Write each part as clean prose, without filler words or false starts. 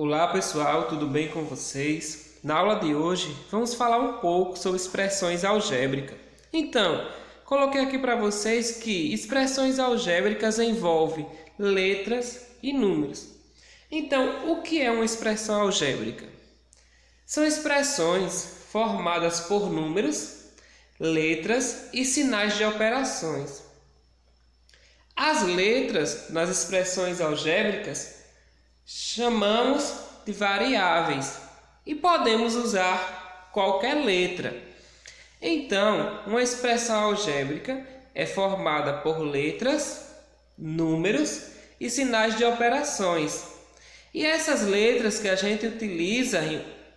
Olá pessoal, tudo bem com vocês? Na aula de hoje vamos falar um pouco sobre expressões algébricas. Então, coloquei aqui para vocês que expressões algébricas envolvem letras e números. Então, o que é uma expressão algébrica? São expressões formadas por números, letras e sinais de operações. As letras nas expressões algébricas chamamos de variáveis e podemos usar qualquer letra. Então, uma expressão algébrica é formada por letras, números e sinais de operações. E essas letras que a gente utiliza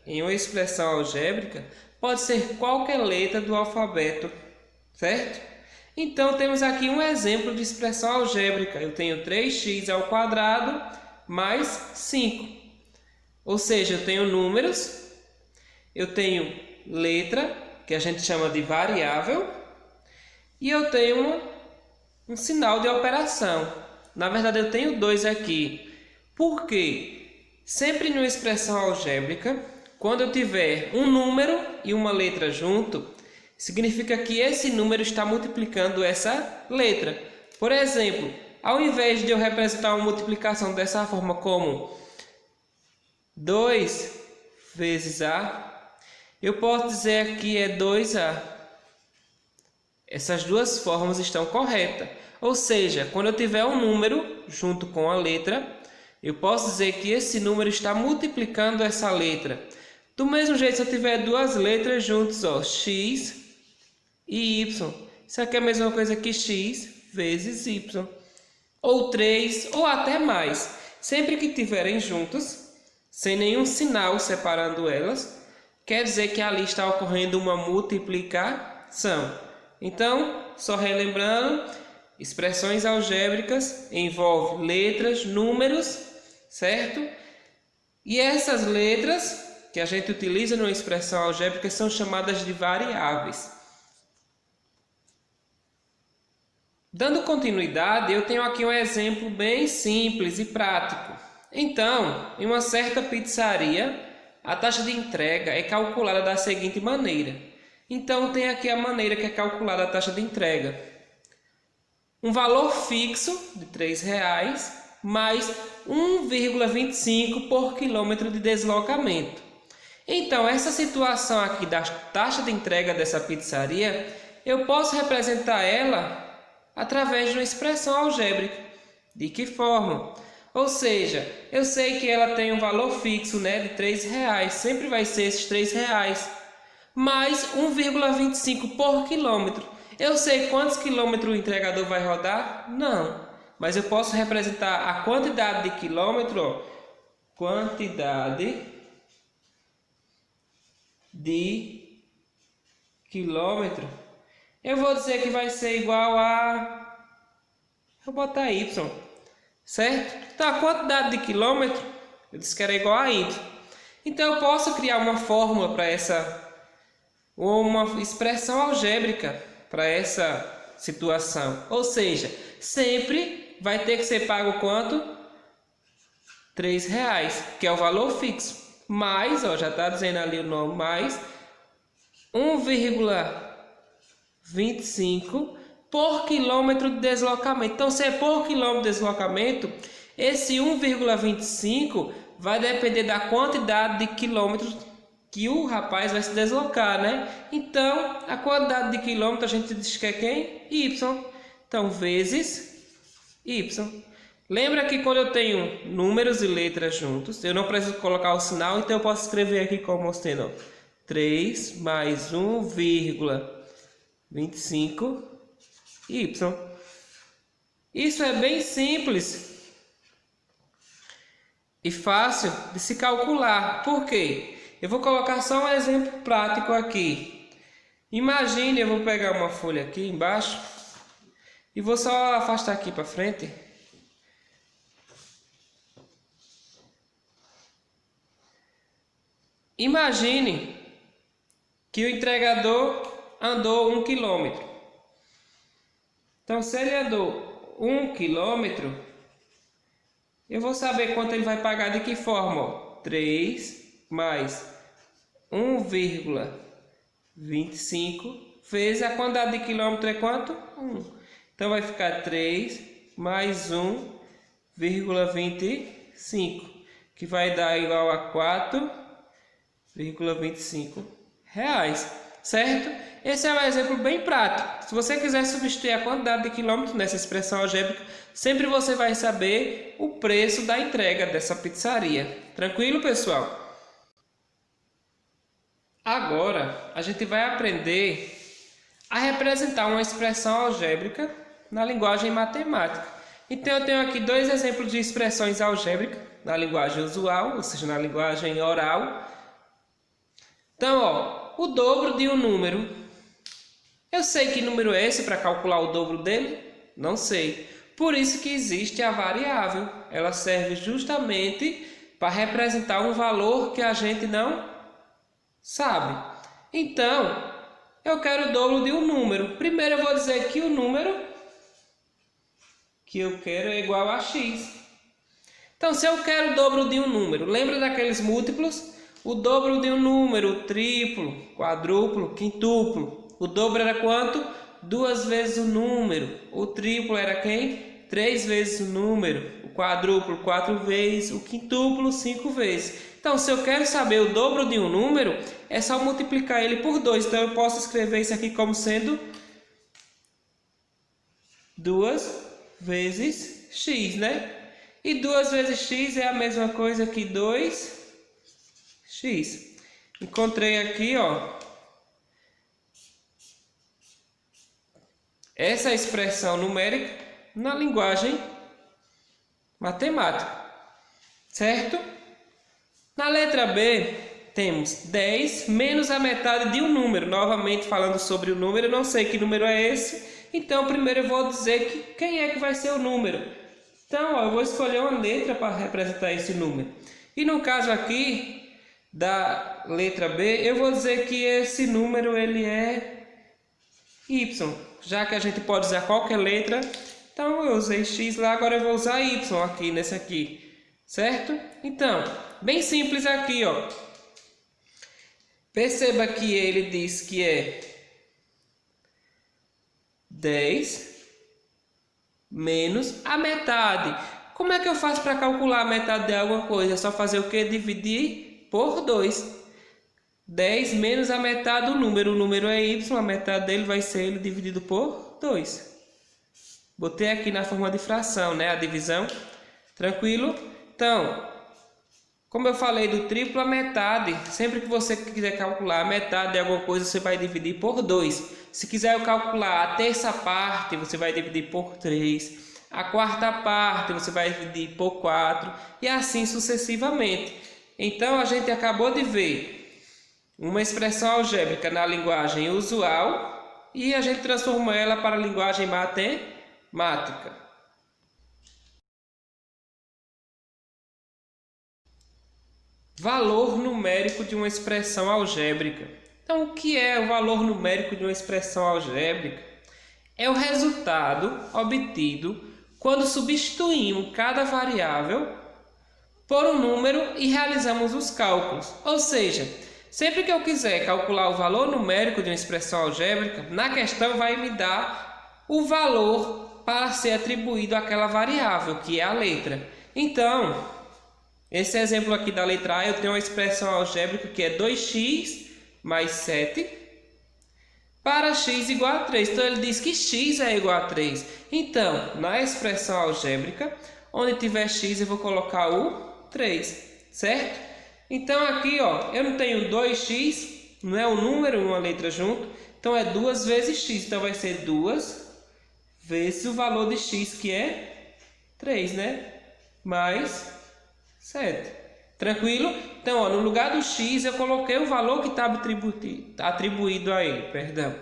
em uma expressão algébrica pode ser qualquer letra do alfabeto, certo? Então, temos aqui um exemplo de expressão algébrica. Eu tenho 3x² mais 5. Ou seja, eu tenho números, eu tenho letra, que a gente chama de variável, e eu tenho um sinal de operação. Na verdade, eu tenho dois aqui. Porque sempre numa expressão algébrica, quando eu tiver um número e uma letra junto, significa que esse número está multiplicando essa letra. Por exemplo, ao invés de eu representar uma multiplicação dessa forma como 2 vezes A, eu posso dizer que é 2A. Essas duas formas estão corretas. Ou seja, quando eu tiver um número junto com a letra, eu posso dizer que esse número está multiplicando essa letra. Do mesmo jeito, se eu tiver duas letras juntas, x e y. Isso aqui é a mesma coisa que x vezes y. Ou 3, ou até mais. Sempre que tiverem juntos, sem nenhum sinal separando elas, quer dizer que ali está ocorrendo uma multiplicação. Então, só relembrando, expressões algébricas envolvem letras, números, certo? E essas letras que a gente utiliza numa expressão algébrica são chamadas de variáveis. Dando continuidade, eu tenho aqui um exemplo bem simples e prático. Então, em uma certa pizzaria, a taxa de entrega é calculada da seguinte maneira. Então, tem aqui a maneira que é calculada a taxa de entrega. Um valor fixo de R$ 3 mais 1,25 por quilômetro de deslocamento. Então, essa situação aqui da taxa de entrega dessa pizzaria, eu posso representar ela através de uma expressão algébrica. De que forma? Ou seja, eu sei que ela tem um valor fixo, de R$ 3, sempre vai ser esses R$ 3, mais 1,25 por quilômetro. Eu sei quantos quilômetros o entregador vai rodar? Não, mas eu posso representar a quantidade de quilômetro, quantidade de quilômetro. Eu vou dizer que vai ser igual a... Vou botar y, certo? Então, a quantidade de quilômetro, eu disse que era igual a y. Então, eu posso criar uma fórmula para essa... ou uma expressão algébrica para essa situação. Ou seja, sempre vai ter que ser pago quanto? R$ 3, que é o valor fixo. Mais, já está dizendo ali o nome, mais 1,25 por quilômetro de deslocamento. Então, se é por quilômetro de deslocamento, esse 1,25 vai depender da quantidade de quilômetros que o rapaz vai se deslocar, Então, a quantidade de quilômetros a gente diz que é quem? Y. Então, vezes Y. Lembra que quando eu tenho números e letras juntos, eu não preciso colocar o sinal, então eu posso escrever aqui como sendo 3 mais 1,25 y. Isso é bem simples e fácil de se calcular. Por quê? Eu vou colocar só um exemplo prático aqui. Imagine, eu vou pegar uma folha aqui embaixo e vou só afastar aqui para frente. Imagine que o entregador andou 1 quilômetro. Então, se ele andou 1 quilômetro, eu vou saber quanto ele vai pagar de que forma? 3 mais 1,25 vezes a quantidade de quilômetro é quanto? 1. Então vai ficar 3 mais 1,25, que vai dar igual a 4,25 reais, certo? Esse é um exemplo bem prático. Se você quiser substituir a quantidade de quilômetros nessa expressão algébrica, sempre você vai saber o preço da entrega dessa pizzaria. Tranquilo, pessoal? Agora, a gente vai aprender a representar uma expressão algébrica na linguagem matemática. Então, eu tenho aqui dois exemplos de expressões algébricas na linguagem usual, ou seja, na linguagem oral. Então, ó, o dobro de um número. Eu sei que número é esse para calcular o dobro dele? Não sei. Por isso que existe a variável. Ela serve justamente para representar um valor que a gente não sabe. Então, eu quero o dobro de um número. Primeiro eu vou dizer que o número que eu quero é igual a x. Então, se eu quero o dobro de um número, lembra daqueles múltiplos? O dobro de um número, triplo, quadruplo, quintuplo. O dobro era quanto? 2 vezes o número. O triplo era quem? 3 vezes o número. O quadruplo, 4 vezes. O quintuplo, 5 vezes. Então, se eu quero saber o dobro de um número, é só multiplicar ele por 2. Então, eu posso escrever isso aqui como sendo 2 vezes x, né? E 2 vezes x é a mesma coisa que 2x. Encontrei aqui, ó, essa expressão numérica na linguagem matemática, certo? Na letra B, temos 10 menos a metade de um número. Novamente falando sobre o número, eu não sei que número é esse. Então, primeiro eu vou dizer que quem é que vai ser o número. Então, ó, eu vou escolher uma letra para representar esse número. E no caso aqui, da letra B, eu vou dizer que esse número ele é y. Já que a gente pode usar qualquer letra, então eu usei x lá, agora eu vou usar y aqui, nesse aqui. Certo? Então, bem simples aqui, ó. Perceba que ele diz que é 10 menos a metade. Como é que eu faço para calcular a metade de alguma coisa? É só fazer o quê? Dividir por 2. 10 menos a metade do número. O número é y, a metade dele vai ser ele dividido por 2. Botei aqui na forma de fração, né? A divisão. Tranquilo? Então, como eu falei do triplo, a metade, sempre que você quiser calcular a metade de alguma coisa, você vai dividir por 2. Se quiser calcular a terça parte, você vai dividir por 3. A quarta parte, você vai dividir por 4. E assim sucessivamente. Então, a gente acabou de ver uma expressão algébrica na linguagem usual e a gente transformou ela para a linguagem matemática. Valor numérico de uma expressão algébrica. Então, o que é o valor numérico de uma expressão algébrica? É o resultado obtido quando substituímos cada variável por um número e realizamos os cálculos. Ou seja, sempre que eu quiser calcular o valor numérico de uma expressão algébrica, na questão vai me dar o valor para ser atribuído àquela variável, que é a letra. Então, esse exemplo aqui da letra A, eu tenho uma expressão algébrica que é 2x mais 7 para x igual a 3. Então, ele diz que x é igual a 3. Então, na expressão algébrica, onde tiver x, eu vou colocar o 3, certo? Então, aqui, ó, eu não tenho 2x, não é um número, uma letra junto. Então, é 2 vezes x. Então, vai ser 2 vezes o valor de x, que é 3, né? Mais 7. Tranquilo? Então, ó, no lugar do x, eu coloquei o valor que está atribuído a ele. Perdão.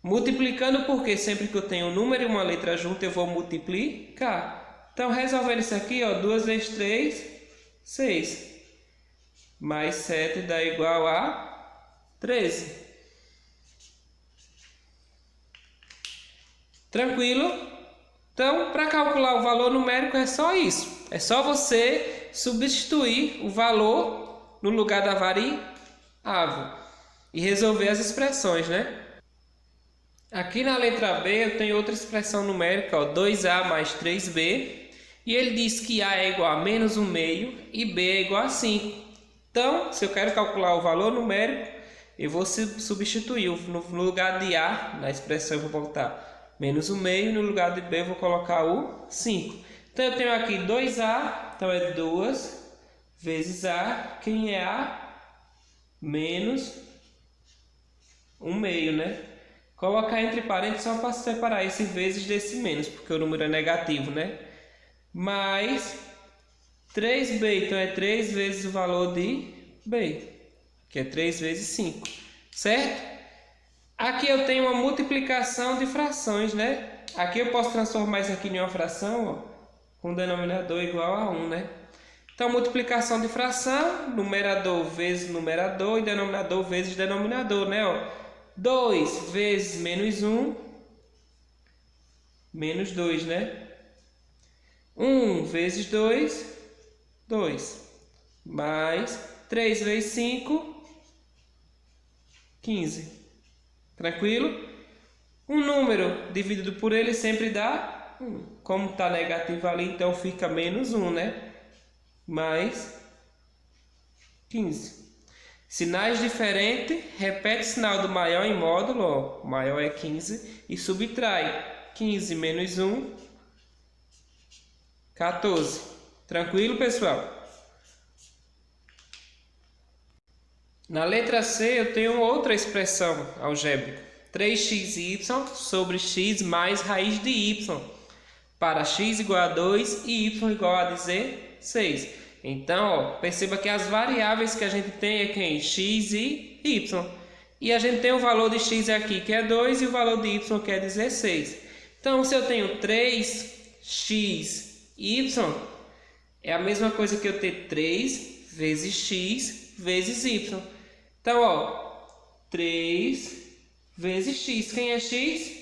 Multiplicando porque sempre que eu tenho um número e uma letra junto, eu vou multiplicar. Então, resolvendo isso aqui, ó, 2 vezes 3, 6. Mais 7 dá igual a 13. Tranquilo? Então, para calcular o valor numérico é só isso. É só você substituir o valor no lugar da variável e resolver as expressões, né? Aqui na letra B eu tenho outra expressão numérica, ó, 2A mais 3B, e ele diz que A é igual a menos 1 meio e B é igual a 5. Então, se eu quero calcular o valor numérico, eu vou substituir no lugar de A, na expressão eu vou botar menos 1 meio, no lugar de B eu vou colocar o 5. Então eu tenho aqui 2A, então é 2 vezes A, quem é A? Menos 1 meio, né? Colocar entre parênteses só para separar esse vezes desse menos, porque o número é negativo, né? Mais 3b, então é 3 vezes o valor de b, que é 3 vezes 5, certo? Aqui eu tenho uma multiplicação de frações, né? Aqui eu posso transformar isso aqui em uma fração, ó, com denominador igual a 1, né? Então, multiplicação de fração, numerador vezes numerador e denominador vezes denominador, né? Ó, 2 vezes menos 1, menos 2, né? 1 vezes 2, 2. Mais 3 vezes 5, 15. Tranquilo? Um número dividido por ele sempre dá 1. Como está negativo ali, então fica menos 1, né? Mais 15. Sinais diferentes, repete o sinal do maior em módulo, ó, o maior é 15, e subtrai 15 menos 1, 14. Tranquilo, pessoal? Na letra C eu tenho outra expressão algébrica, 3xy sobre x mais raiz de y, para x igual a 2 e y igual a 16. Então, ó, perceba que as variáveis que a gente tem é quem? X e y. E a gente tem o valor de x aqui, que é 2, e o valor de y, que é 16. Então, se eu tenho 3xy, é a mesma coisa que eu ter 3 vezes x vezes y. Então, ó, 3 vezes x. Quem é x?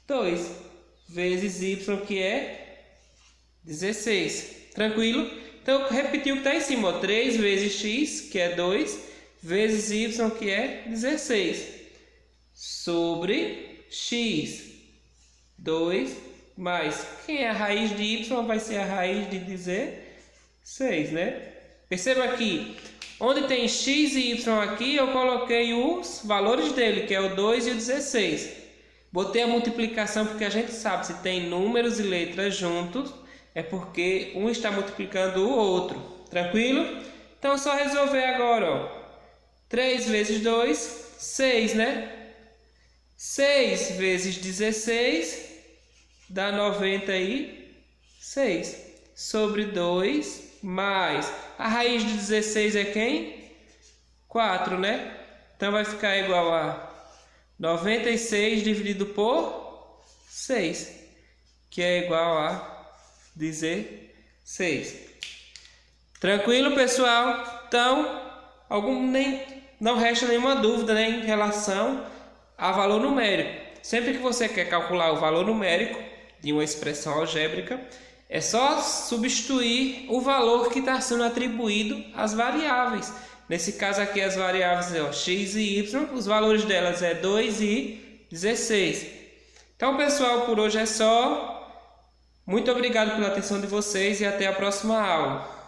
2. Vezes y, que é 16. Tranquilo? Então, eu repeti o que está em cima, ó, 3 vezes x, que é 2, vezes y, que é 16, sobre x, 2, mais, quem é a raiz de y vai ser a raiz de 16, né? Perceba aqui, onde tem x e y aqui, eu coloquei os valores dele, que é o 2 e o 16. Botei a multiplicação porque a gente sabe, se tem números e letras juntos, é porque um está multiplicando o outro. Tranquilo? Então, é só resolver agora, ó. 3 vezes 2, 6, né? 6 vezes 16 dá 96. Sobre 2 mais... A raiz de 16 é quem? 4, né? Então, vai ficar igual a 96 dividido por 6, que é igual a 16. Tranquilo, pessoal? Então, não resta nenhuma dúvida, né, em relação a valor numérico. Sempre que você quer calcular o valor numérico de uma expressão algébrica, é só substituir o valor que está sendo atribuído às variáveis. Nesse caso aqui, as variáveis ó, x e y, os valores delas é 2 e 16. Então, pessoal, por hoje é só. Muito obrigado pela atenção de vocês e até a próxima aula.